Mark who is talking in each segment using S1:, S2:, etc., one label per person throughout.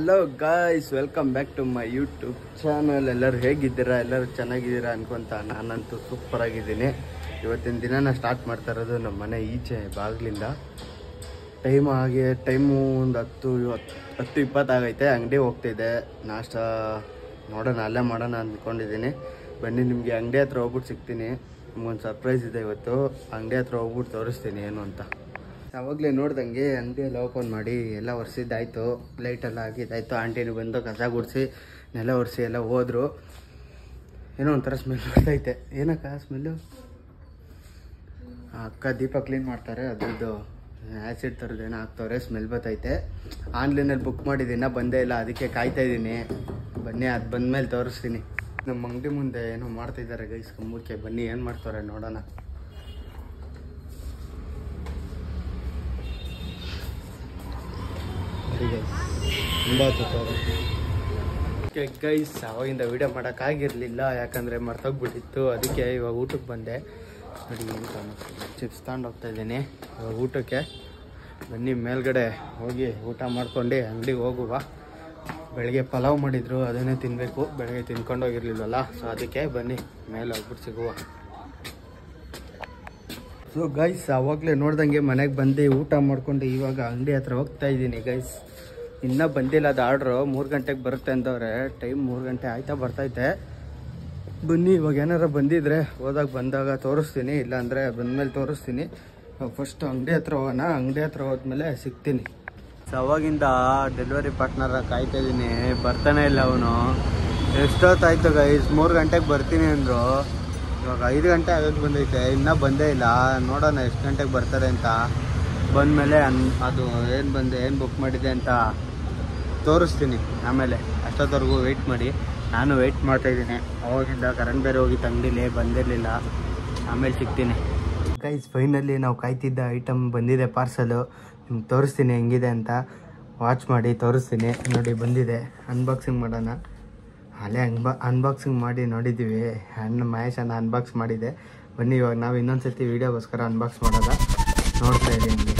S1: Hello guys, welcome back to my YouTube channel. ಎಲ್ಲರೂ ಹೇಗಿದ್ದೀರಾ? ಎಲ್ಲರೂ ಚೆನ್ನಾಗಿದ್ದೀರಾ ಅನ್ಕೊಂತ ನಾನಂತೂ ಸೂಪರ್ ಆಗಿದ್ದೀನಿ. ಇವತ್ತಿನ ದಿನ ಸ್ಟಾರ್ಟ್ ಮಾಡ್ತಾ ಇರೋದು ನಮ್ಮ ಮನೆ ಈಚೆ ಬಾಗಿಲಿಂದ. ಟೈಮು ಒಂದು 10-20 ಆಗೈತೆ. ಅಂಗಡಿ ಹೋಗ್ತಿದ್ದೆ, ನಾಷ್ಟ ನೋಡೋಣ, ಅಲ್ಲೇ ಮಾಡೋಣ ಅಂದ್ಕೊಂಡಿದ್ದೀನಿ. ಬನ್ನಿ, ನಿಮಗೆ ಅಂಗಡಿ ಹತ್ರ ಹೋಗ್ಬಿಟ್ಟು ಸಿಗ್ತೀನಿ. ನಿಮ್ಗೊಂದು ಸರ್ಪ್ರೈಸ್ ಇದೆ ಇವತ್ತು. ಅಂಗಡಿ ಹತ್ರ ಹೋಗ್ಬಿಟ್ಟು ತೋರಿಸ್ತೀನಿ ಏನು ಅಂತ. ಅವಾಗಲೇ ನೋಡ್ದಂಗೆ ಅಂಗಡಿಯಲ್ಲಿ ಓಪನ್ ಮಾಡಿ ಎಲ್ಲ ಒರೆಸಿದ್ದಾಯಿತು, ಲೈಟೆಲ್ಲ ಆಗಿದ್ದಾಯಿತು. ಆಂಟಿನೂ ಬಂದು ಕಸ ಗುಡಿಸಿ ನೆಲ ಒರೆಸಿ ಎಲ್ಲ ಹೋದರು. ಏನೋ ಒಂಥರ ಸ್ಮೆಲ್ ಬರ್ತೈತೆ. ಏನಕ್ಕ ಸ್ಮೆಲ್ಲು? ಅಕ್ಕ ದೀಪ ಕ್ಲೀನ್ ಮಾಡ್ತಾರೆ, ಅದ್ರದ್ದು ಆ್ಯಸಿಡ್ ಥರದ್ದು ಏನೋ ಹಾಕ್ತವ್ರೆ, ಸ್ಮೆಲ್ ಬರ್ತೈತೆ. ಆನ್ಲೈನಲ್ಲಿ ಬುಕ್ ಮಾಡಿದ್ದೀನಿ, ಬಂದೇ ಇಲ್ಲ, ಅದಕ್ಕೆ ಕಾಯ್ತಾಯಿದ್ದೀನಿ. ಬನ್ನಿ, ಅದು ಬಂದಮೇಲೆ ತೋರಿಸ್ತೀನಿ. ನಮ್ಮ ಅಂಗಡಿ ಮುಂದೆ ಏನೋ ಮಾಡ್ತಿದ್ದಾರೆ ಗೈಸ್, ಕಂಬಕ್ಕೆ. ಬನ್ನಿ, ಏನು ಮಾಡ್ತಾರೆ ನೋಡೋಣ. ಓಕೆ ಗೈಸ್, ಅವಾಗಿಂದ ವೀಡಿಯೋ ಮಾಡೋಕ್ಕಾಗಿರಲಿಲ್ಲ, ಯಾಕಂದರೆ ಮರ್ತೋಗ್ಬಿಟ್ಟಿತ್ತು. ಅದಕ್ಕೆ ಇವಾಗ ಊಟಕ್ಕೆ ಬಂದೆ. ನೋಡಿ, ಚಿಪ್ಸ್ ತಗೊಂಡು ಹೋಗ್ತಾ ಇದ್ದೀನಿ ಇವಾಗ ಊಟಕ್ಕೆ. ಬನ್ನಿ, ಮೇಲ್ಗಡೆ ಹೋಗಿ ಊಟ ಮಾಡ್ಕೊಂಡು ಅಂಗಡಿಗೆ ಹೋಗುವ. ಬೆಳಗ್ಗೆ ಪಲಾವ್ ಮಾಡಿದ್ರು, ಅದನ್ನೇ ತಿನ್ನಬೇಕು. ಬೆಳಗ್ಗೆ ತಿನ್ಕೊಂಡು ಹೋಗಿರ್ಲಿಲ್ವಲ್ಲ, ಸೊ ಅದಕ್ಕೆ ಬನ್ನಿ ಮೇಲೆ ಹೋಗ್ಬಿಟ್ಟು ಸಿಗುವ. ಸೊ ಗೈಸ್, ಅವಾಗಲೇ ನೋಡ್ದಂಗೆ ಮನೆಗೆ ಬಂದು ಊಟ ಮಾಡ್ಕೊಂಡು ಇವಾಗ ಅಂಗಡಿ ಹತ್ರ ಹೋಗ್ತಾ ಇದ್ದೀನಿ ಗೈಸ್. ಇನ್ನೂ ಬಂದಿಲ್ಲ ಅದು ಆರ್ಡ್ರು. 3 ಗಂಟೆಗೆ ಬರುತ್ತೆ ಅಂದವ್ರೆ. ಟೈಮ್ 3 ಗಂಟೆ ಆಯ್ತಾ ಬರ್ತೈತೆ. ಬನ್ನಿ, ಇವಾಗ ಏನಾರ ಬಂದಿದ್ರೆ ಬಂದಾಗ ತೋರಿಸ್ತೀನಿ, ಇಲ್ಲಾಂದರೆ ಬಂದಮೇಲೆ ತೋರಿಸ್ತೀನಿ. ಫಸ್ಟ್ ಅಂಗಡಿ ಹತ್ರ ಹೋಗೋಣ. ಅಂಗಡಿ ಹತ್ರ ಹೋದ್ಮೇಲೆ ಸಿಗ್ತೀನಿ. ಸೊ ಅವಾಗಿಂದ ಡೆಲಿವರಿ ಪಾರ್ಟ್ನರ ಕಾಯ್ತಾ ಇದ್ದೀನಿ, ಬರ್ತಾನೆ ಇಲ್ಲ ಅವನು. ಎಷ್ಟೊತ್ತಾಯ್ತು ಗೈಸ್, 3 ಗಂಟೆಗೆ ಬರ್ತೀನಿ ಅಂದರು. ಇವಾಗ 5 ಗಂಟೆ ಆಗೋಕ್ಕೆ ಬಂದೈತೆ, ಇನ್ನೂ ಬಂದೇ ಇಲ್ಲ. ನೋಡೋಣ ಎಷ್ಟು ಗಂಟೆಗೆ ಬರ್ತಾರೆ ಅಂತ. ಬಂದಮೇಲೆ ಅದು ಏನು ಬುಕ್ ಮಾಡಿದೆ ಅಂತ ತೋರಿಸ್ತೀನಿ. ಆಮೇಲೆ ಅಷ್ಟೊತ್ತವರೆಗೂ ವೆಯ್ಟ್ ಮಾಡಿ. ನಾನು ವೆಯ್ಟ್ ಮಾಡ್ತಾಯಿದ್ದೀನಿ. ಅವಾಗಿಂದ ಕರೆಂಟ್ ಬೇರೆ ಹೋಗಿತ್ತು, ಅಂಗಡಿಲಿ ಬಂದಿರಲಿಲ್ಲ. ಆಮೇಲೆ ಸಿಗ್ತೀನಿ ಗೈಸ್. ಫೈನಲಿ ನಾವು ಕಾಯ್ತಿದ್ದ ಐಟಮ್ ಬಂದಿದೆ, ಪಾರ್ಸಲು. ನಿಮ್ಗೆ ತೋರಿಸ್ತೀನಿ ಹೆಂಗಿದೆ ಅಂತ. ವಾಚ್ ಮಾಡಿ ತೋರಿಸ್ತೀನಿ. ನೋಡಿ, ಬಂದಿದೆ. ಅನ್ಬಾಕ್ಸಿಂಗ್ ಮಾಡೋಣ. ಅಲ್ಲೇ ಅನ್ಬಾಕ್ಸಿಂಗ್ ಮಾಡಿ ನೋಡಿದ್ದೀವಿ. ಮಹೇಶ್ ಅನ್ನ ಅನ್ಬಾಕ್ಸ್ ಮಾಡಿದೆ. ಬನ್ನಿ, ಇವಾಗ ನಾವು ಇನ್ನೊಂದು ಸರ್ತಿ ವೀಡಿಯೋಗೋಸ್ಕರ ಅನ್ಬಾಕ್ಸ್ ಮಾಡೋದ ನೋಡ್ತಾ ಇದ್ದೀನಿ.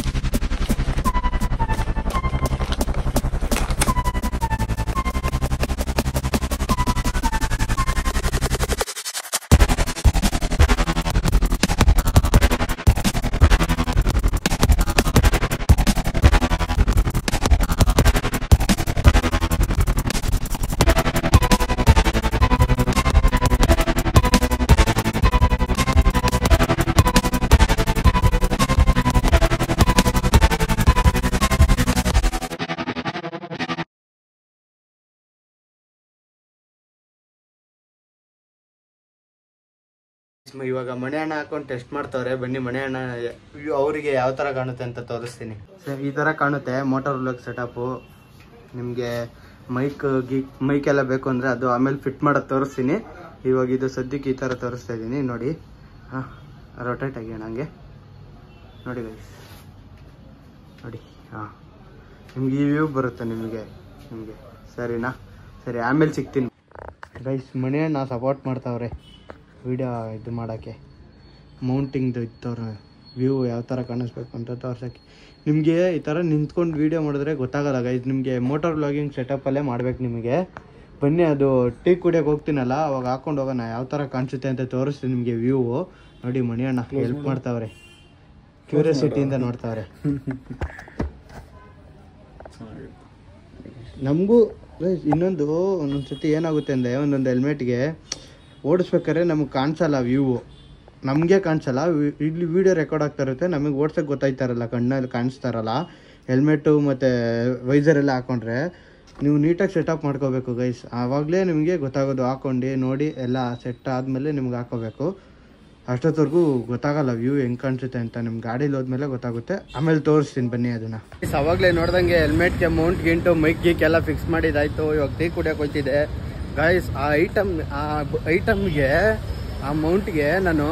S1: ಇವಾಗ ಮಣಿ ಹಣ್ಣ ಹಾಕೊಂಡು ಟೆಸ್ಟ್ ಮಾಡ್ತವ್ರೆ. ಬನ್ನಿ, ಮಣಿ ಹಣ್ಣ ಅವರಿಗೆ ಯಾವ ಥರ ಕಾಣುತ್ತೆ ಅಂತ ತೋರಿಸ್ತೀನಿ. ಸರ್, ಈ ಥರ ಕಾಣುತ್ತೆ ಮೋಟರ್ ಬ್ಲಾಕ್ ಸೆಟಪ್ಪು. ನಿಮಗೆ ಮೈಕ್ ಎಲ್ಲ ಬೇಕು ಅಂದರೆ ಅದು ಆಮೇಲೆ ಫಿಟ್ ಮಾಡೋದು ತೋರಿಸ್ತೀನಿ. ಇವಾಗ ಇದು ಸದ್ಯಕ್ಕೆ ಈ ಥರ ತೋರಿಸ್ತಾ ಇದ್ದೀನಿ. ನೋಡಿ, ಹಾಂ, ರೊಟೇಟ್ ಆಗಿ ಹಂಗೆ ನೋಡಿ ಗೈಸ್, ನೋಡಿ. ಹಾಂ, ನಿಮ್ಗೆ ಈ ವ್ಯೂ ಬರುತ್ತೆ ನಿಮಗೆ ಸರಿನಾ? ಸರಿ, ಆಮೇಲೆ ಸಿಗ್ತೀನಿ ಗೈಸ್. ಮಣಿ ಹಣ್ಣ ಸಪೋರ್ಟ್ ಮಾಡ್ತಾವ್ರೆ ವಿಡಿಯೋ ಇದು ಮಾಡೋಕ್ಕೆ. ಮೌಂಟಿಂಗ್ದು ಇತ್ತವ್ರ ವ್ಯೂ ಯಾವ ಥರ ಕಾಣಿಸ್ಬೇಕು ಅಂತ ತೋರ್ಸೋಕ್ಕೆ. ನಿಮಗೆ ಈ ಥರ ನಿಂತ್ಕೊಂಡು ವೀಡಿಯೋ ಮಾಡಿದ್ರೆ ಗೊತ್ತಾಗಲ್ಲ ಗೈಸ್. ನಿಮಗೆ ಮೋಟರ್ ವ್ಲಾಗಿಂಗ್ ಸೆಟಪ್ಪಲ್ಲೇ ಮಾಡ್ಬೇಕು ನಿಮಗೆ. ಬನ್ನಿ, ಅದು ಟೀ ಕುಡಿಯೋಕೆ ಹೋಗ್ತೀನಲ್ಲ, ಅವಾಗ ಹಾಕ್ಕೊಂಡು ಹೋಗೋಣ. ಯಾವ ಥರ ಕಾಣಿಸುತ್ತೆ ಅಂತ ತೋರಿಸ್ತೀನಿ ನಿಮಗೆ ವ್ಯೂ. ನೋಡಿ, ಮಣಿ ಅಣ್ಣ ಹೆಲ್ಪ್ ಮಾಡ್ತಾವ್ರೆ, ಕ್ಯೂರಿಯಾಸಿಟಿಯಿಂದ ನೋಡ್ತಾವ್ರೆ. ನಮಗೂ ಒಂದೊಂದು ಸತಿ ಏನಾಗುತ್ತೆ ಅಂದರೆ, ಒಂದೊಂದು ಹೆಲ್ಮೆಟ್ಗೆ ಓಡಿಸ್ಬೇಕಾದ್ರೆ ನಮಗೆ ಕಾಣಿಸಲ್ಲ ವ್ಯೂ, ನಮಗೆ ಕಾಣಿಸಲ್ಲ. ಇಲ್ಲಿ ವೀಡಿಯೋ ರೆಕಾರ್ಡ್ ಆಗ್ತಾ ಇರುತ್ತೆ, ನಮಗೆ ಓಡ್ಸೋಕ್ಕೆ ಗೊತ್ತಾಯ್ತಾರಲ್ಲ, ಕಣ್ಣಲ್ಲಿ ಕಾಣಿಸ್ತಾರಲ್ಲ. ಹೆಲ್ಮೆಟು ಮತ್ತು ವೈಸರೆಲ್ಲ ಹಾಕ್ಕೊಂಡ್ರೆ ನೀವು ನೀಟಾಗಿ ಸೆಟಪ್ ಮಾಡ್ಕೋಬೇಕು ಗೈಸ್. ಆವಾಗಲೇ ನಿಮಗೆ ಗೊತ್ತಾಗೋದು. ಹಾಕ್ಕೊಂಡು ನೋಡಿ ಎಲ್ಲ ಸೆಟ್ ಆದಮೇಲೆ ನಿಮ್ಗೆ ಹಾಕೋಬೇಕು. ಅಷ್ಟೊತ್ತವರೆಗೂ ಗೊತ್ತಾಗಲ್ಲ ವ್ಯೂ ಹೆಂಗೆ ಕಾಣಿಸುತ್ತೆ ಅಂತ. ನಿಮ್ಮ ಗಾಡೀಲಿ ಹೋದ್ಮೇಲೆ ಗೊತ್ತಾಗುತ್ತೆ. ಆಮೇಲೆ ತೋರಿಸ್ತೀನಿ ಬನ್ನಿ ಅದನ್ನು. ಅವಾಗಲೇ ನೋಡ್ದಂಗೆ ಹೆಲ್ಮೆಟ್ಗೆ ಮೌಂಟ್ ಮೈಕ್ ಗೀಕ್ ಎಲ್ಲ ಫಿಕ್ಸ್ ಮಾಡಿದ್ದಾಯಿತು. ಇವಾಗ ಟೀ ಕುಡಿಯೋಕೆ ಹೋಗ್ತಿದ್ದೆ ಗೈಸ್. ಆ ಐಟಮ್ಗೆ ಆ ಮೌಂಟ್ಗೆ ನಾನು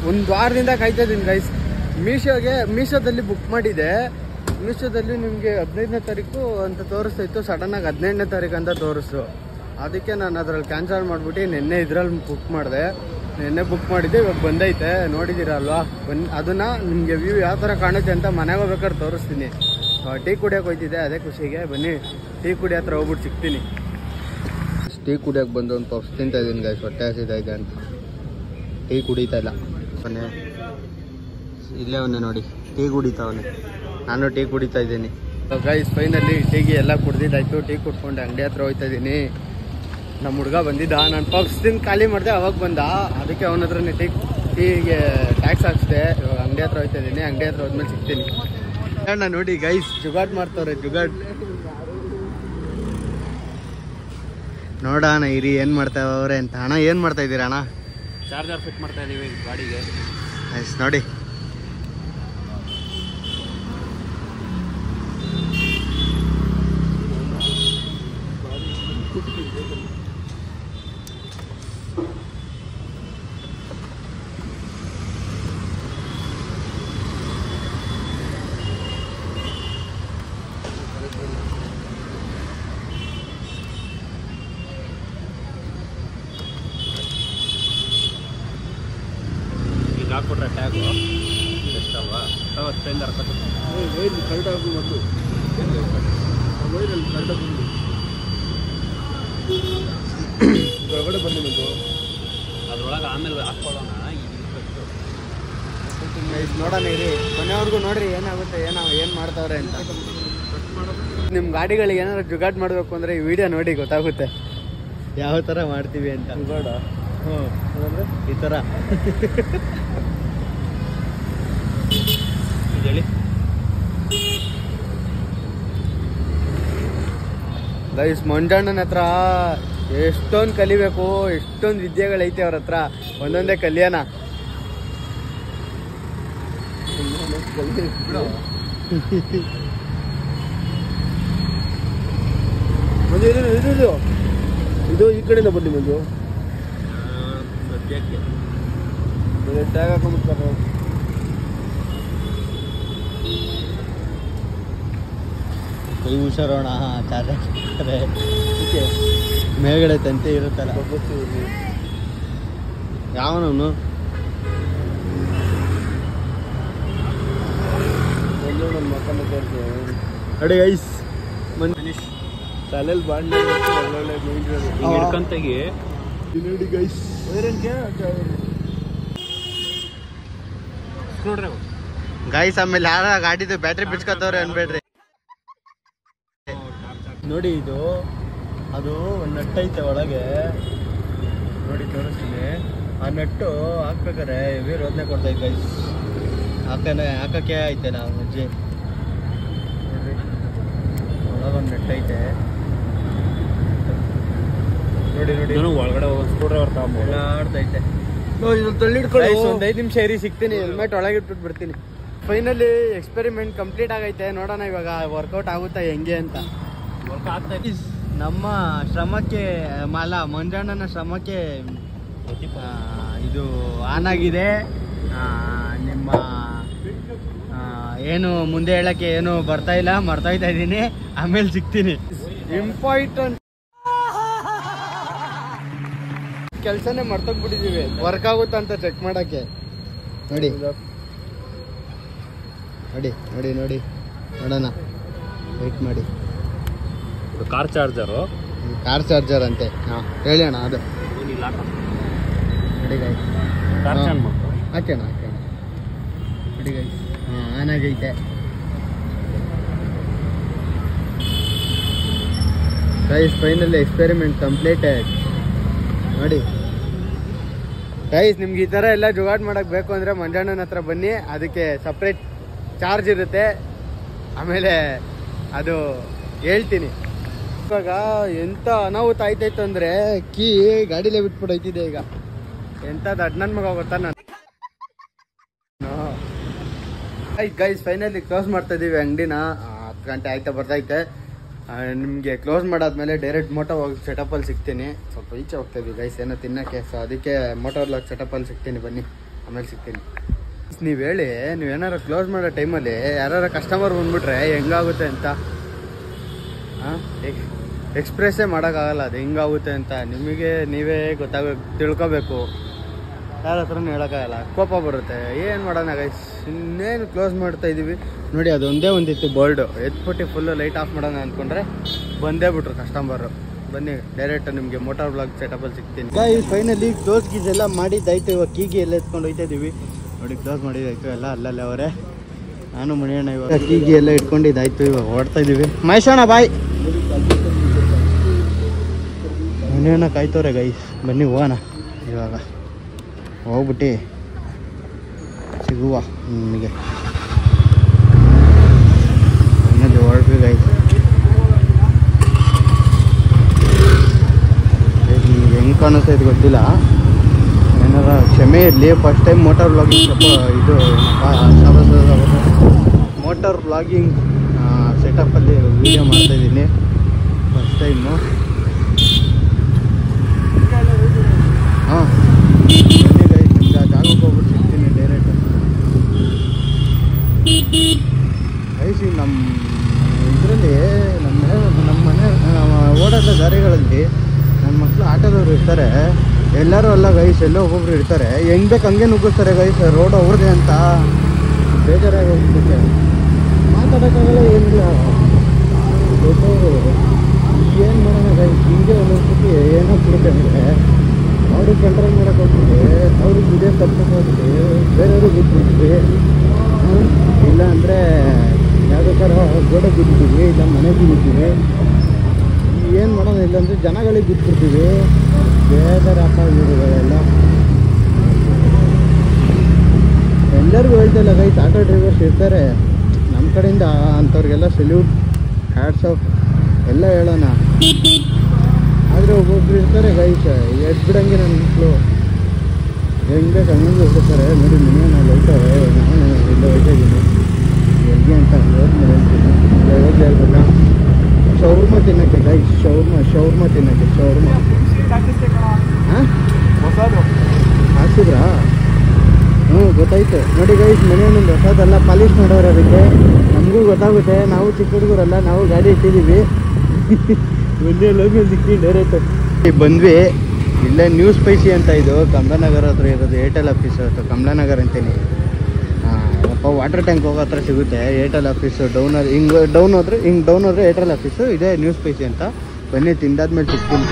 S1: 1 ವಾರದಿಂದ ಕಾಯ್ತಾ ಇದ್ದೀನಿ ಗೈಸ್. ಮೀಶೋದಲ್ಲಿ ಬುಕ್ ಮಾಡಿದೆ. ಮೀಶೋದಲ್ಲಿ ನಿಮಗೆ 15ನೇ ತಾರೀಕು ಅಂತ ತೋರಿಸ್ತಾಯಿತ್ತು, ಸಡನ್ನಾಗಿ 18ನೇ ತಾರೀಕು ಅಂತ ತೋರಿಸ್ತು. ಅದಕ್ಕೆ ನಾನು ಅದರಲ್ಲಿ ಕ್ಯಾನ್ಸಲ್ ಮಾಡಿಬಿಟ್ಟು ನಿನ್ನೆ ಇದರಲ್ಲಿ ಬುಕ್ ಮಾಡಿದೆ. ಇವಾಗ ಬಂದೈತೆ, ನೋಡಿದ್ದೀರಲ್ವಾ? ಅದನ್ನು ನಿಮಗೆ ವ್ಯೂ ಯಾವ ಥರ ಕಾಣುತ್ತೆ ಅಂತ ಮನೆಗೆ ಹೋಗ್ಬೇಕಾದ್ರೆ ತೋರಿಸ್ತೀನಿ. ಟೀ ಕುಡಿಯೋಕೆ ಹೋಯ್ತಿದ್ದೆ, ಅದೇ ಖುಷಿಗೆ ಬನ್ನಿ ಟೀ ಕುಡಿ ಹತ್ರ ಹೋಗ್ಬಿಟ್ಟು ಸಿಗ್ತೀನಿ. ಟೀ ಕುಡಿಯೋಕೆ ಬಂದು ಒಂದು ಪಫ್ಸ್ ತಿಂತಾ ಇದ್ದೀನಿ ಗೈಸ್, ಹೊಟ್ಟೆ ಹಸಿದೈತೆ ಅಂತ. ಟೀ ಕುಡಿತಾ ಇಲ್ಲ ಅವನೇ, ಇಲ್ಲೇ ಅವನೇ ನೋಡಿ ಟೀ ಕುಡಿತಾವನೆ, ನಾನು ಟೀ ಕುಡಿತಾ ಇದ್ದೀನಿ ಗೈಸ್. ಫೈನಲಿ ಟೀಗೆ ಎಲ್ಲ ಕುಡ್ದಿದ್ದಾಯ್ತು, ಟೀ ಕುಡ್ಕೊಂಡು ಅಂಗಡಿ ಹತ್ರ ಹೋಗ್ತಾ ಇದ್ದೀನಿ. ನಮ್ಮ ಹುಡುಗ ಬಂದಿದ್ದ, ನಾನು ಪಫ್ಸ್ ತಿಂದು ಖಾಲಿ ಮಾಡಿದೆ, ಅವಾಗ ಬಂದ, ಅದಕ್ಕೆ ಅವನ ಹತ್ರನೇ ಟೀಗೆ ಟ್ಯಾಕ್ಸ್ ಹಾಕ್ಸಿದೆ. ಇವಾಗ ಅಂಗಡಿ ಹತ್ರ ಹೋಗ್ತಾ ಇದ್ದೀನಿ, ಅಂಗಡಿ ಹತ್ರ ಹೋದ್ಮೇಲೆ ಸಿಗ್ತೀನಿ. ಅಣ್ಣ ನೋಡಿ ಗೈಸ್, ಜುಗಾಡ್ ಮಾಡ್ತವ್ರೆ, ಜುಗಾಡ್ ನೋಡೋಣ ಇರಿ ಏನು ಮಾಡ್ತಾವ್ರೆ ಅಂತ. ಅಣ್ಣ ಏನು ಮಾಡ್ತಾ ಇದ್ದೀರಾ ಅಣ್ಣ?
S2: ಚಾರ್ಜರ್ ಫಿಟ್ ಮಾಡ್ತಾ ಇದೀವಿ ಗಾಡಿಗೆ.
S1: ನೈಸ್ ನೋಡಿ.
S2: ಹಾಕ್ಬಿಟ್ರೆ ಟ್ಯಾಗು ಎಷ್ಟಲ್ವಾ ಸ್ಪೆಂಡ್ ವೈರ್ ಕರೆಕ್ಟ್ ಆಗು, ಮೊದಲು ವೈರಲ್ಲಿ ಕರೆಕ್ಟ್ ಆಗಿ ಹೊರಗಡೆ ಬನ್ನಿ ಬಂದು ಅದ್ರೊಳಗೆ ಆಮೇಲೆ ಹಾಕ್ಕೊಳ್ಳೋಣ.
S1: ನೋಡೋಣ ಇರಿ ಕೊನೆವರೆಗೂ ನೋಡ್ರಿ ಏನಾಗುತ್ತೆ, ಏನು ಮಾಡ್ತಾವ್ರೆ ಅಂತ. ನಿಮ್ಮ ಗಾಡಿಗಳಿಗೆ ಏನಾದ್ರು ಜುಗಾಡ್ ಮಾಡಬೇಕು ಅಂದರೆ ಈ ವಿಡಿಯೋ ನೋಡಿ ಗೊತ್ತಾಗುತ್ತೆ ಯಾವ ಥರ ಮಾಡ್ತೀವಿ ಅಂತ.
S2: ಬೇಡ
S1: ಈ ಥರ
S2: ಹೇಳಿ
S1: ಗೈಸ್. ಮಂಜಣ್ಣನ ಹತ್ರ ಎಷ್ಟೊಂದು ಕಲಿಬೇಕು, ಎಷ್ಟೊಂದು ವಿದ್ಯೆಗಳೈತೆ ಅವ್ರ ಹತ್ರ, ಒಂದೊಂದೇ ಕಲಿಯೋಣ.
S2: ಇದು ಈ ಕಡೆಯಿಂದ ಬನ್ನಿ ಮಂಜು, ಟ್ಯಾಗ್ ಹಾಕೊಂಡ್ಬಿಡ್ತಾರೆ.
S1: ಕೈ ಹುಷಾರೋಣ, ಚಾರ್ಜರ್ ಮೇಲ್ಗಡೆ ತಂತಿ ಇರುತ್ತಲ್ಲ. ಯಾವನವನು
S2: ನಮ್ಮ ಮಕ್ಕಳ
S1: ನೋಡಿ ಐಸ್
S2: ತಲೆಯಲ್ಲಿ ಬಾಂಡೆ ಒಳ್ಳೊಳ್ಳೆ ಹಿಡ್ಕಂತಾಗಿ ನೋಡಿ ಗೈಸ್. ನೋಡ್ರಿ
S1: ಗೈಸ್, ಆಮೇಲೆ ಯಾರ ಗಾಡಿದು ಬ್ಯಾಟ್ರಿ ಬಿಡ್ಸ್ಕೊತವ್ರೆ ಅನ್ಬೇಡ್ರಿ. ನೋಡಿ ಇದು ಅದು ಒಂದು ನಟ್ ಐತೆ ಒಳಗೆ ನೋಡಿ, ತೋರಿಸ್ತೀನಿ. ಆ ನಟ್ಟು ಹಾಕ್ಬೇಕಾರೆ ಹೆವಿ ರೋದನೆ ಕೊಡ್ತೈತೆ ಗೈಸ್. ಹಾಕಕ್ಕೆ ಐತೆ ನಾವು ಅಜ್ಜಿ ನೋಡ್ರಿ, ಒಳಗೊಂದು ನಟ್ ಐತೆ ನೋಡಿ ನೋಡಿ.
S2: ಒಳಗಡೆ
S1: ಆಡ್ತೈತೆ. ಒಂದು 5 ನಿಮಿಷ ಇರಿ, ಸಿಗ್ತೀನಿ. ಹೆಲ್ಮೆಟ್ ಒಳಗೆ ಇಟ್ಬಿಟ್ಟು ಬಿಡ್ತೀನಿ. ಫೈನಲಿ ಎಕ್ಸ್ಪೆರಿಮೆಂಟ್ ಕಂಪ್ಲೀಟ್ ಆಗೈತೆ. ನೋಡೋಣ ಇವಾಗ ವರ್ಕೌಟ್ ಆಗುತ್ತಾ ಹೆಂಗೆ ಅಂತ. ನಮ್ಮ ಶ್ರಮಕ್ಕೆ ಮಂಜಣ್ಣನ ಶ್ರಮಕ್ಕೆ ಇದು ಆನ್ ಆಗಿದೆ. ನಿಮ್ಮ ಏನು ಮುಂದೆ ಹೇಳಕ್ಕೆ ಏನು ಬರ್ತಾ ಇಲ್ಲ, ಮರ್ತೋಯ್ತಾ ಇದ್ದೀನಿ. ಆಮೇಲೆ ಸಿಗ್ತೀನಿ. ಇಂಪಾರ್ಟೆಂಟ್ ಕೆಲಸನೇ ಮರ್ತೋಗ್ಬಿಟ್ಟಿದೀವಿ, ವರ್ಕ್ ಆಗುತ್ತಾ ಅಂತ ಚೆಕ್ ಮಾಡಕ್ಕೆ. ನೋಡಿ ನೋಡಿ ನೋಡಿ ನೋಡಿ ನೋಡೋಣ, ವೆಯ್ಟ್ ಮಾಡಿ.
S2: ಕಾರ್ ಚಾರ್ಜರು,
S1: ಕಾರ್ ಚಾರ್ಜರ್ ಅಂತೆ. ಹಾಂ ಹೇಳಿ ಅಣ್ಣ, ಅದು ನೋಡಿ ಗಾಯ್ಸ್, ಹಾಕೋಣ ನೋಡಿ ಗಾಯ್ಸ್. ಹಾಂ ಆನ್ ಆಗೈತೆ ಗೈಸ್. Finally experiment completed. ನೋಡಿ ಗೈಸ್, ನಿಮ್ಗೆ ಈ ಥರ ಎಲ್ಲ ಜುಗಾಡ್ ಮಾಡಕ್ಕೆ ಬೇಕು ಅಂದರೆ ಮಂಜಣ್ಣನ ಹತ್ರ ಬನ್ನಿ. ಅದಕ್ಕೆ ಸಪ್ರೇಟ್ ಚಾರ್ಜ್ ಇರುತ್ತೆ, ಆಮೇಲೆ ಅದು ಹೇಳ್ತೀನಿ. ಇವಾಗ ಎಂಥ ಅನಾಹುತ ಆಯ್ತಾಯ್ತು ಅಂದರೆ ಕೀ ಗಾಡಿಲೇ ಬಿಟ್ಬಿಟ್ಟು ಹೋಯ್ತಿದ್ದೆ. ಈಗ ಎಂಥದ್ದು ಅಡ್ನನ್ ಮಗ ಗೊತ್ತಾ ನಾನು. ಗೈಸ್ ಫೈನಲಿ ಕ್ಲೋಸ್ ಮಾಡ್ತಾ ಇದ್ದೀವಿ ಅಂಗಡಿನ. 10 ಗಂಟೆ ಆಯ್ತಾ ಬರ್ತೈತೆ. ನಿಮಗೆ ಕ್ಲೋಸ್ ಮಾಡಾದ್ಮೇಲೆ ಡೈರೆಕ್ಟ್ ಮೋಟೋ ಹೋಗಿ ಸೆಟಪಲ್ಲಿ ಸಿಗ್ತೀನಿ. ಸ್ವಲ್ಪ ಈಚೆ ಹೋಗ್ತಾ ಇದ್ದೀವಿ ಗೈಸ್ ಏನೋ ತಿನ್ನೋಕ್ಕೆ, ಸೊ ಅದಕ್ಕೆ ಮೋಟೋ ವ್ಲಾಗ್ ಸೆಟಪಲ್ಲಿ ಸಿಗ್ತೀನಿ. ಬನ್ನಿ ಆಮೇಲೆ ಸಿಗ್ತೀನಿ. ನೀವು ಹೇಳಿ, ನೀವು ಏನಾರು ಕ್ಲೋಸ್ ಮಾಡೋ ಟೈಮಲ್ಲಿ ಯಾರು ಕಸ್ಟಮರ್ ಬಂದ್ಬಿಟ್ರೆ ಹೆಂಗಾಗುತ್ತೆ ಅಂತ. ಹಾಂ, ಎಕ್ಸ್ಪ್ರೆಸ್ಸೇ ಮಾಡೋಕ್ಕಾಗಲ್ಲ ಅದು ಹೆಂಗಾಗುತ್ತೆ ಅಂತ. ನಿಮಗೆ ನೀವೇ ತಿಳ್ಕೊಬೇಕು. ಯಾರ ಹತ್ರನೂ ಹೇಳೋಕ್ಕಾಗಲ್ಲ, ಕೋಪ ಬರುತ್ತೆ. ಏನು ಮಾಡೋಣ ಗೈಸ್, ಇನ್ನೇನು ಕ್ಲೋಸ್ ಮಾಡ್ತಾ ಇದ್ದೀವಿ ನೋಡಿ. ಅದೊಂದೇ ಒಂದಿತ್ತು ಬೋರ್ಡು, ಎತ್ಬಿಟ್ಟು ಫುಲ್ಲು ಲೈಟ್ ಆಫ್ ಮಾಡೋಣ ಅಂದ್ಕೊಂಡ್ರೆ ಬಂದೇ ಬಿಟ್ರು ಕಸ್ಟಮರು. ಬನ್ನಿ ಡೈರೆಕ್ಟ್ ನಿಮಗೆ ಮೋಟಾರ್ ಬ್ಲಾಗ್ ಸೆಟಪಲ್ಲಿ ಸಿಗ್ತೀನಿ ಗೈಸ್. ಫೈನಲಿ ಕ್ಲೋಸ್ ಗೀಸ್ ಎಲ್ಲ ಮಾಡಿದ್ದಾಯ್ತು. ಇವಾಗ ಕೀಗೆ ಎಲ್ಲ ಎತ್ಕೊಂಡು ಹೋಗ್ತಾ ಇದ್ದೀವಿ ನೋಡಿ. ಕ್ಲೋಸ್ ಮಾಡಿದ್ದಾಯ್ತು ಎಲ್ಲ ಅಲ್ಲಲ್ಲೇ ಅವರೇ. ನಾನು ಮಣಿಯಣ್ಣ ಇವಾಗ ಕೀಗೆ ಎಲ್ಲ ಇಟ್ಕೊಂಡಿದ್ದಾಯ್ತು. ಇವಾಗ ಓಡ್ತಾ ಇದ್ದೀವಿ. ಮಹೇಶಣ್ಣ ಬಾಯ್. ಮಣಿಯಣ್ಣ ಕಾಯ್ತವ್ರೆ ಗೈಸ್. ಬನ್ನಿ ಹೋಗೋಣ ಇವಾಗ, ಹೋಗ್ಬಿಟ್ಟು ಸಿಗುವ ನಿಮಗೆ. ಇನ್ನೊಂದು ಹೊರಡ್ಬೇಕು ಗೈಸ್. ನಿಮ್ಗೆ ಹೆಂಗೆ ಕಾಣಿಸ್ತೈತೆ ಗೊತ್ತಿಲ್ಲ, ಏನಾರ ಕ್ಷಮೆ ಇರಲಿ. ಫಸ್ಟ್ ಟೈಮ್ ಮೋಟಾರ್ ವ್ಲಾಗಿಂಗ್ ಇದು ಮೋಟಾರ್ ವ್ಲಾಗಿಂಗ್ ಸೆಟಪ್ಪಲ್ಲಿ ವೀಡಿಯೋ ಮಾಡ್ತಾಯಿದ್ದೀನಿ ಫಸ್ಟ್ ಟೈಮು. ಹಾಂ ನಿಮಗೆ ಜಾಗಕ್ಕೆ ಹೋಗ್ಬಿಟ್ಟು ಸಿಗ್ತೀನಿ ಡೈರೆಕ್ಟ್. ಐಸಿ ನಮ್ಮ ಇದರಲ್ಲಿ ನಮ್ಮ ಮನೆ ಓಡಾಟ ದಾರಿಗಳಲ್ಲಿ ನನ್ನ ಮಕ್ಕಳು ಆಟೋದವ್ರು ಇರ್ತಾರೆ. ಎಲ್ಲರೂ ಅಲ್ಲ ಗೈಸ್, ಎಲ್ಲೋ ಒಬ್ಬೊಬ್ರು ಇರ್ತಾರೆ. ಹೆಂಗೆ ಬೇಕು ಹಂಗೆ ನುಗ್ಗಿಸ್ತಾರೆ ಗೈಸ್. ರೋಡ್ ಅವ್ರದ್ದೇ ಅಂತ ಬೇಜಾರಾಗಿ ಹೋಗ್ಬಿಟ್ಟೆ. ಮಾತಾಡೋಕ್ಕಾಗಲ್ಲ, ಏನಿಲ್ಲ. ಏನು ಮಾಡೋಣ ಗೈಸ್, ಹಿಂಗೆ ಒಂದೊಂದ್ಸತಿ ಏನೋ ಬಿಡುತ್ತೆ ಅಂದರೆ ಅವ್ರಿಗೆ ಕಂಟ್ರೋಲ್ ಮಾಡೋಕೆ ಹೋಗ್ಬಿಟ್ಟು ಅವ್ರಿಗೆ ಇದೇ ತಪ್ಪು ಹೋಗ್ಬಿಟ್ಟು ಬೇರೆಯವ್ರಿಗೆ ಬಿಟ್ಬಿಡ್ತೀವಿ. ಇಲ್ಲ ಅಂದರೆ ಯಾವುದಕ್ಕಾರ ಗೋಡೆ ಬಿಡ್ತೀವಿ, ಇಲ್ಲ ಮನೆಗೆ ಬಿಡ್ತೀವಿ. ಏನು ಮಾಡೋಣ, ಇಲ್ಲಾಂದರೆ ಜನಗಳಿಗೆ ಬಿಟ್ಬಿಡ್ತೀವಿ. ಬೇರೆ ಅಪ್ಪಾಗಿರೋಗಳೆಲ್ಲ ಎಲ್ಲರಿಗೂ ಹೇಳ್ತಿಲ್ಲ ಗೈಸ್. ಆಟೋ ಡ್ರೈವರ್ಸ್ ಇರ್ತಾರೆ ನಮ್ಮ ಕಡೆಯಿಂದ, ಅಂಥವ್ರಿಗೆಲ್ಲ ಸೆಲ್ಯೂಟ್, ಹ್ಯಾಟ್ಸ್ ಆಫ್ ಎಲ್ಲ ಹೇಳೋಣ. ಆದರೆ ಒಬ್ಬೊಬ್ರು ಇರ್ತಾರೆ ಗೈಸ್, ಎದ್ಬಿಡಂಗೆ ನನ್ನ ಮಕ್ಕಳು ಹೆಂಗೆ ಬೇಕು ಹಂಗೆ ಹೋಗ್ತಾರೆ ನೋಡಿ. ಮನೆ ನಾವು ಹೋಗ್ತಾರೆ, ನಾನು ಇಲ್ಲ ಹೋಗ್ತಾ ಇದ್ದೀನಿ ಎಲ್ಲಿ ಅಂತ ಹೋದ್ಮೇಲೆ ಹೇಳ್ತೀನಿ. ಹೋಗ್ಲಿ ಹೇಳ್ಬೇಕಾ, ಶೌರ್ಮ ತಿನ್ನೋಕ್ಕೆ ಗೈಸ್, ಶೌರ್ಮ ತಿನ್ನೋಕ್ಕೆ. ಹಾಂ ಹಾಕ್ಸಿದ್ರಾ? ಹ್ಞೂ ಗೊತ್ತಾಯ್ತು ನೋಡಿ ಗೈಸ್. ಮನೆಯೊಂದು ಹೊಸದೆಲ್ಲ ಪಾಲಿಶ್ ಮಾಡೋರು, ಅದಕ್ಕೆ ನಮಗೂ ಗೊತ್ತಾಗುತ್ತೆ. ನಾವು ಚಿಕ್ಕ ಹುಡುಗರಲ್ಲ, ನಾವು ಗಾಡಿ ಇಟ್ಟಿದ್ದೀವಿ. ಒಂದೇ ಲೋಗಿ ಸಿಕ್ಕಿ ಡೈರೆಕ್ಟ್ ಬಂದ್ವಿ. ಇಲ್ಲೇ ನ್ಯೂ ಸ್ಪೈಸಿ ಅಂತ, ಇದು ಕಮಲಾನಗರ ಹತ್ರ ಇರೋದು ಏರ್ಟೆಲ್ ಆಫೀಸ್. ಕಮಲಾನಗರ ಅಂತೀನಿ. ವಾಟರ್ ಟ್ಯಾಂಕ್ ಹೋಗೋ ಹತ್ರ ಸಿಗುತ್ತೆ ಏರ್ಟೆಲ್ ಆಫೀಸು. ಹಿಂಗೆ ಡೌನ್ ಹೋದ್ರೆ ಏರ್ಟೆಲ್ ಆಫೀಸು ಇದೆ, ನ್ಯೂ ಸ್ಪೈಸಿ ಅಂತ. ಬನ್ನಿ ತಿಂದಾದ್ಮೇಲೆ ಸಿಗ್ತೀನಿ.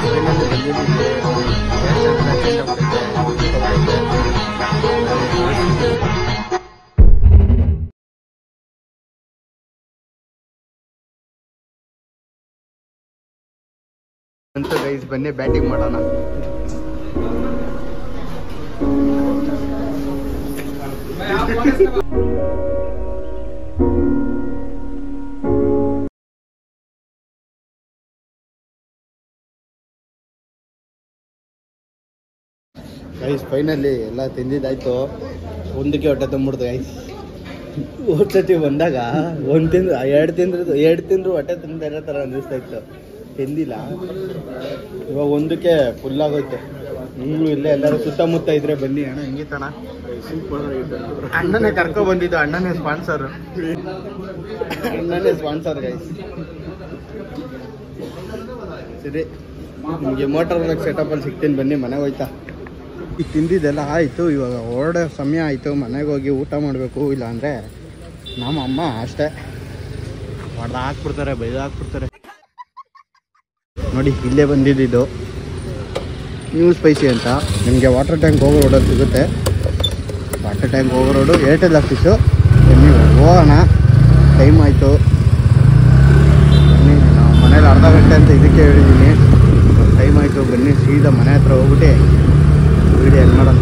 S1: ಅಂತ ಗೈಸ್ ಬನ್ನಿ ಬ್ಯಾಟಿಂಗ್ ಮಾಡೋಣ. ಗೈಸ್ ಫೈನಲಿ ಎಲ್ಲ ತಿಂದಿದ್ದಾಯ್ತು. ಒಂದಕ್ಕೆ ಹೊಟ್ಟೆ ತುಂಬಿಡ್ತು ಗೈಸ್. ಹೋದ್ಸತಿ ಬಂದಾಗ ಎರಡು ತಿಂದ್ರು ಹೊಟ್ಟೆ ತುಂಬಿರೋ ಥರ ಅನ್ನಿಸ್ತಾ ಇತ್ತು. ತಿಂದಿಲ್ಲ, ಇವಾಗ ಒಂದಕ್ಕೆ ಫುಲ್ ಆಗೋಯ್ತು. ಈಗಲೂ ಇಲ್ಲೇ ಎಲ್ಲರೂ ಸುತ್ತಮುತ್ತ ಇದ್ರೆ ಬನ್ನಿ. ಅಣ್ಣ ಹೆಂಗಿತ್ತಣ್ಣ? ಅಣ್ಣನೇ ಕರ್ಕೊ ಬಂದಿದ್ದು, ಅಣ್ಣನೇ ಸ್ಪಾನ್ಸರ್ ಗೈಸ್. ಸರಿ, ನಿಮಗೆ ಮೋಟಾರ್ ಬ್ಲಾಗ್ ಸೆಟಪಲ್ಲಿ ಸಿಗ್ತೀನಿ ಬನ್ನಿ. ಮನೆಗೆ ಹೋಯ್ತಾ ಈಗ ತಿಂದಿದ್ದೆಲ್ಲ ಆಯಿತು. ಇವಾಗ ಹೊರಡೋ ಸಮಯ ಆಯಿತು. ಮನೆಗೆ ಹೋಗಿ ಊಟ ಮಾಡಬೇಕು. ಇಲ್ಲಾಂದರೆ ನಮ್ಮ ಅಮ್ಮ ಅಷ್ಟೇ ಹೊಡೆದು ಹಾಕ್ಬಿಡ್ತಾರೆ, ಬೈದು ಹಾಕ್ಬಿಡ್ತಾರೆ ನೋಡಿ. ಇಲ್ಲೇ ಬಂದಿದ್ದು ನ್ಯೂ ಸ್ಪೈಸಿ ಅಂತ. ನಿಮಗೆ ವಾಟರ್ ಟ್ಯಾಂಕ್ ಹೋಗೋ ರೋಡಲ್ಲಿ ಸಿಗುತ್ತೆ. ವಾಟರ್ ಟ್ಯಾಂಕ್ ಹೋಗೋ ರೋಡು ಏರ್ಟೆಲ್ ಆಫೀಸು. ಬನ್ನಿ ಹೋಗೋಣ, ಟೈಮ್ ಆಯಿತು. ಬನ್ನಿ, ನಾವು ಮನೇಲಿ ಅರ್ಧ ಗಂಟೆ ಅಂತ ಇದಕ್ಕೆ ಹೇಳಿದ್ದೀನಿ. ಟೈಮ್ ಆಯಿತು, ಬನ್ನಿ ಸೀದಾ ಮನೆ ಹತ್ರ ಹೋಗ್ಬಿಟ್ಟು ವೀಡಿಯೋ ಎಲ್ಲಿ ಮಾಡೋಣ.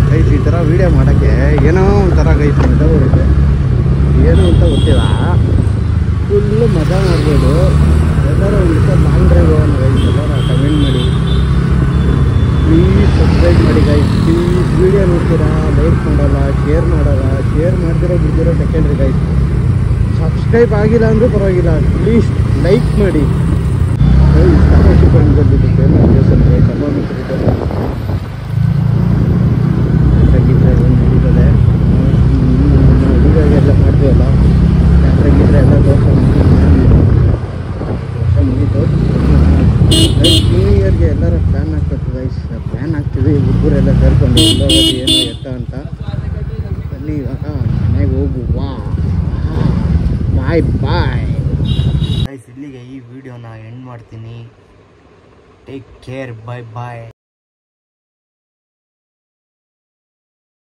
S1: ಗೈಸ್ ಈ ಥರ ವೀಡಿಯೋ ಮಾಡೋಕ್ಕೆ ಏನೋ ಒಂಥರ ಗೈಸ್ ಮಜಾ ಬರುತ್ತೆ. ಏನು ಅಂತ ಗೊತ್ತಿಲ್ಲ, ಫುಲ್ಲು ಮಜಾ ಮಾಡ್ಬೋದು. ಎಲ್ಲರೂ ಒಂದು ಲಾಂಗ್ ಡ್ರೈವ್ ಹೋಗೋಣ ಗೈಸ್. ಎಲ್ಲರೂ ಕಮೆಂಟ್ ಮಾಡಿ, ಪ್ಲೀಸ್ ಸಬ್ಸ್ಕ್ರೈಬ್ ಮಾಡಿ ಗೈಸ್. ಪ್ಲೀಸ್ ವೀಡಿಯೋ ನೋಡ್ತೀರಾ, ಲೈಕ್ ಮಾಡಲ್ಲ, ಶೇರ್ ಮಾಡಲ್ಲ. ಶೇರ್ ಮಾಡ್ತಿರೋ ಬಿಡ್ತಿರೋ ಸೆಕೆಂಡ್ರಿ ಗೈಸ್. ಸಬ್ಸ್ಕ್ರೈಬ್ ಆಗಿಲ್ಲ ಅಂದರೂ ಪರವಾಗಿಲ್ಲ, ಪ್ಲೀಸ್ ಲೈಕ್ ಮಾಡಿ. ಕಾಮಾಕ್ಷಿಪುರದಲ್ಲಿ ಫೇಮಸ್ ಪ್ಲೇಸ್ ಅಂದರೆ ನಡೀತದೆ. ವೀಡಿಯೋಗೆಲ್ಲ ಮಾಡ್ತೀವಲ್ಲ, ಯಾತ್ರೆ ಗೀತ್ರೆ ಎಲ್ಲ ವರ್ಷ ಮುಗೀತು. ನ್ಯೂ ಇಯರ್ಗೆ ಎಲ್ಲರೂ ಪ್ಲ್ಯಾನ್ ಹಾಕ್ಬೇಕು ಗೈಸ್. ಪ್ಲ್ಯಾನ್ ಹಾಕ್ತೀವಿ ಹುಡುಗರೆಲ್ಲ ಸೇರ್ಕೊಂಡು. ಏನು ಅಂತ. ಬನ್ನಿ ಇವಾಗ ಮನೆಗೆ ಹೋಗುವ. Bye bye guys. ಇಲ್ಲಿಗೆ ಈ ವಿಡಿಯೋನ ಎಂಡ್ ಮಾಡ್ತೀನಿ. Take care. ಬಾಯ್ ಬಾಯ್.